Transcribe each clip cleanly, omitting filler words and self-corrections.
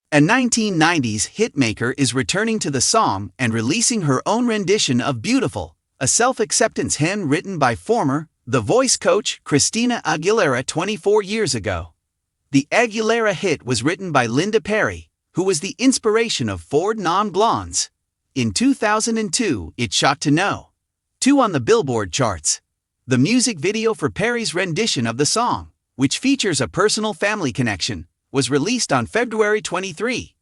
A 1990s hitmaker is returning to the song and releasing her own rendition of Beautiful, a self-acceptance hymn written by former The Voice coach Christina Aguilera 24 years ago. The Aguilera hit was written by Linda Perry, who was the inspiration of Four Non-Blondes. In 2002, it shot to No. 2 on the Billboard charts. The music video for Perry's rendition of the song, which features a personal family connection, was released on February 23.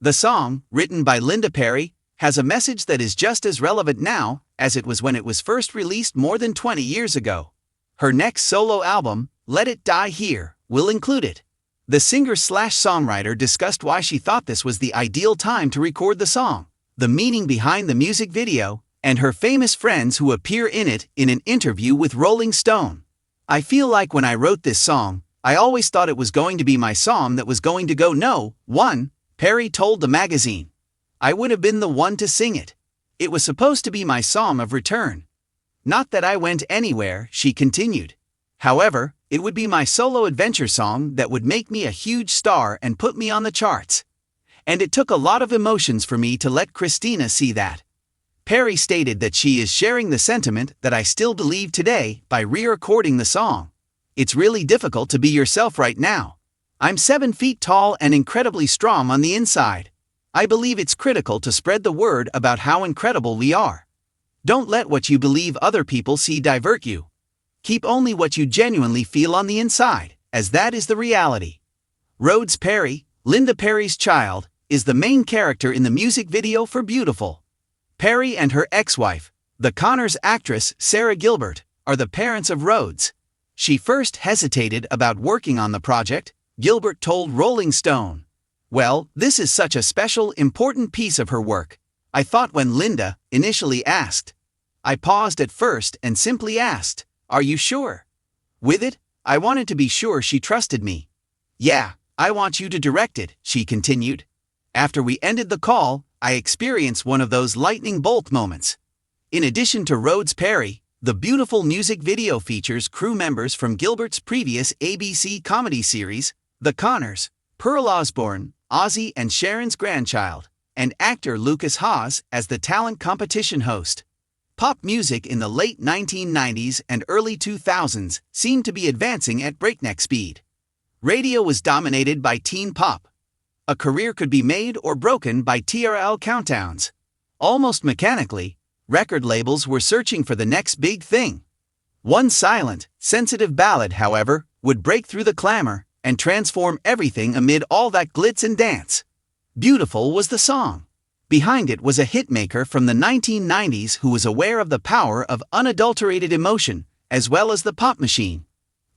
The song, written by Linda Perry, has a message that is just as relevant now as it was when it was first released more than 20 years ago. Her next solo album, Let It Die Here, will include it. The singer-slash-songwriter discussed why she thought this was the ideal time to record the song, the meaning behind the music video, and her famous friends who appear in it in an interview with Rolling Stone. "I feel like when I wrote this song, I always thought it was going to be my song that was going to go No. 1, Perry told the magazine. I would have been the one to sing it. It was supposed to be my song of return. Not that I went anywhere," she continued. "However, it would be my solo adventure song that would make me a huge star and put me on the charts. And it took a lot of emotions for me to let Christina see that." Perry stated that she is sharing the sentiment that I still believe today by re-recording the song. "It's really difficult to be yourself right now. I'm 7 feet tall and incredibly strong on the inside. I believe it's critical to spread the word about how incredible we are. Don't let what you believe other people see divert you. Keep only what you genuinely feel on the inside, as that is the reality." Rhodes Perry, Linda Perry's child, is the main character in the music video for Beautiful. Perry and her ex-wife, the Connors actress Sarah Gilbert, are the parents of Rhodes. She first hesitated about working on the project, Gilbert told Rolling Stone. "Well, this is such a special, important piece of her work. I thought when Linda initially asked. I paused at first and simply asked, 'Are you sure?' With it, I wanted to be sure she trusted me. 'Yeah, I want you to direct it,' she continued. After we ended the call, I experienced one of those lightning bolt moments." In addition to Rhodes Perry, the Beautiful music video features crew members from Gilbert's previous ABC comedy series, The Connors, Pearl Osborne, Ozzy and Sharon's grandchild, and actor Lucas Haas as the talent competition host. Pop music in the late 1990s and early 2000s seemed to be advancing at breakneck speed. Radio was dominated by teen pop. A career could be made or broken by TRL countdowns. Almost mechanically, record labels were searching for the next big thing. One silent, sensitive ballad, however, would break through the clamor and transform everything amid all that glitz and dance. Beautiful was the song. Behind it was a hitmaker from the 1990s who was aware of the power of unadulterated emotion, as well as the pop machine.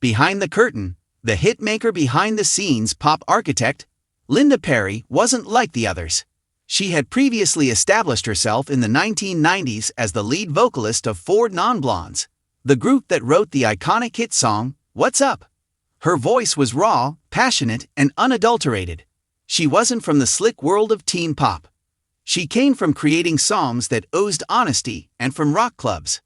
Behind the curtain, the hitmaker behind the scenes pop architect, Linda Perry wasn't like the others. She had previously established herself in the 1990s as the lead vocalist of Four Non-Blondes, the group that wrote the iconic hit song, What's Up? Her voice was raw, passionate, and unadulterated. She wasn't from the slick world of teen pop. She came from creating songs that oozed honesty and from rock clubs.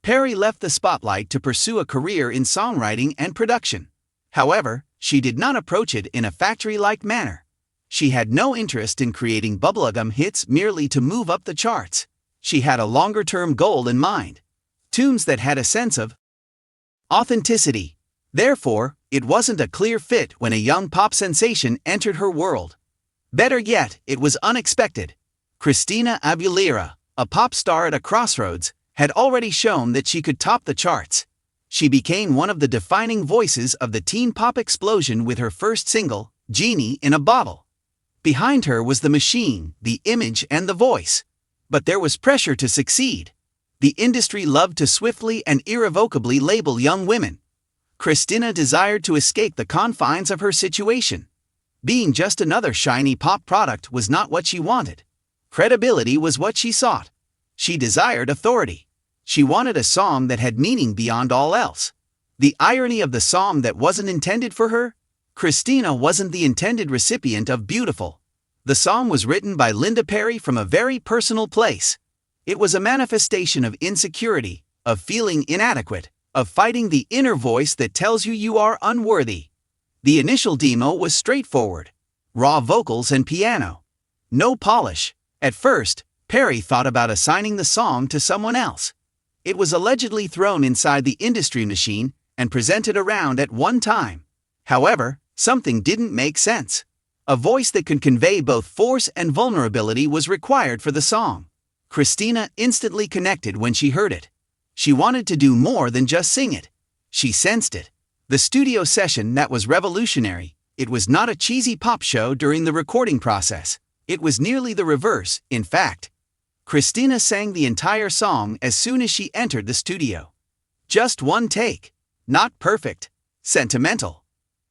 Perry left the spotlight to pursue a career in songwriting and production. However, she did not approach it in a factory-like manner. She had no interest in creating bubblegum hits merely to move up the charts. She had a longer-term goal in mind. Tunes that had a sense of authenticity. Therefore, it wasn't a clear fit when a young pop sensation entered her world. Better yet, it was unexpected. Christina Aguilera, a pop star at a crossroads, had already shown that she could top the charts. She became one of the defining voices of the teen pop explosion with her first single, Genie in a Bottle. Behind her was the machine, the image, and the voice. But there was pressure to succeed. The industry loved to swiftly and irrevocably label young women. Christina desired to escape the confines of her situation. Being just another shiny pop product was not what she wanted. Credibility was what she sought. She desired authority. She wanted a song that had meaning beyond all else. The irony of the song that wasn't intended for her? Christina wasn't the intended recipient of Beautiful. The song was written by Linda Perry from a very personal place. It was a manifestation of insecurity, of feeling inadequate, of fighting the inner voice that tells you you are unworthy. The initial demo was straightforward. raw vocals and piano. No polish. At first, Perry thought about assigning the song to someone else. It was allegedly thrown inside the industry machine and presented around at one time. However, something didn't make sense. A voice that could convey both force and vulnerability was required for the song. Christina instantly connected when she heard it. She wanted to do more than just sing it. She sensed it. The studio session that was revolutionary. It was not a cheesy pop show during the recording process. It was nearly the reverse, in fact. Christina sang the entire song as soon as she entered the studio. Just one take. Not perfect. Sentimental.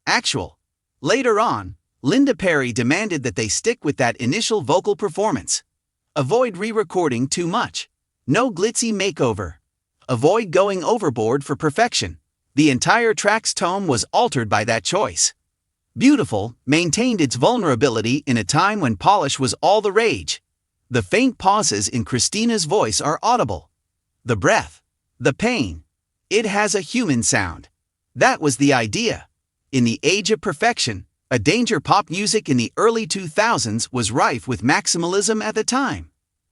Actual. Later on, Linda Perry demanded that they stick with that initial vocal performance. Avoid re-recording too much. No glitzy makeover. Avoid going overboard for perfection. The entire track's tone was altered by that choice. Beautiful maintained its vulnerability in a time when polish was all the rage. The faint pauses in Christina's voice are audible. The breath. The pain. It has a human sound. That was the idea. In the age of perfection, a danger pop music in the early 2000s was rife with maximalism at the time.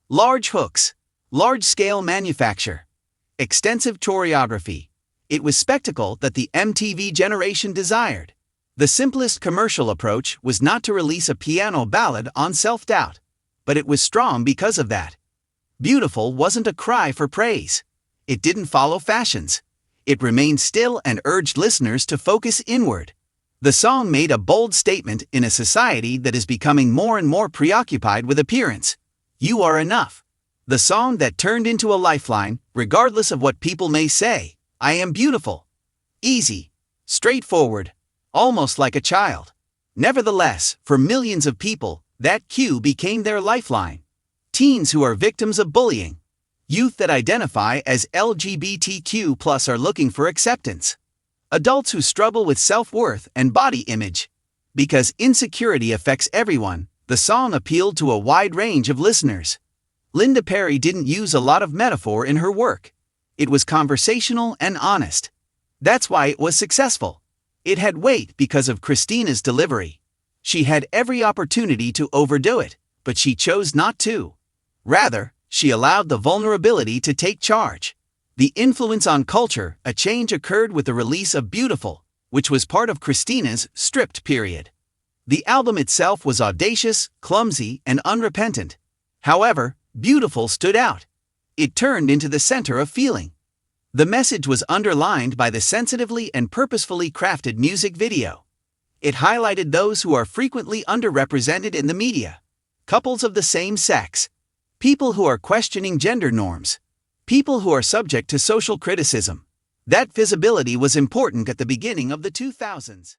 Large hooks. Large-scale manufacture. Extensive choreography. It was spectacle that the MTV generation desired. The simplest commercial approach was not to release a piano ballad on self-doubt, but it was strong because of that. Beautiful wasn't a cry for praise. It didn't follow fashions. It remained still and urged listeners to focus inward. The song made a bold statement in a society that is becoming more and more preoccupied with appearance. You are enough. The song that turned into a lifeline, regardless of what people may say. I am beautiful. Easy. Straightforward. Almost like a child. Nevertheless, for millions of people, that cue became their lifeline. Teens who are victims of bullying. Youth that identify as LGBTQ+ are looking for acceptance. Adults who struggle with self-worth and body image. Because insecurity affects everyone, the song appealed to a wide range of listeners. Linda Perry didn't use a lot of metaphor in her work. It was conversational and honest. That's why it was successful. It had weight because of Christina's delivery. She had every opportunity to overdo it, but she chose not to. Rather, she allowed the vulnerability to take charge. The influence on culture, a change occurred with the release of Beautiful, which was part of Christina's stripped period. The album itself was audacious, clumsy, and unrepentant. However, Beautiful stood out. It turned into the center of feeling. The message was underlined by the sensitively and purposefully crafted music video. It highlighted those who are frequently underrepresented in the media. Couples of the same sex. People who are questioning gender norms. People who are subject to social criticism. That visibility was important at the beginning of the 2000s.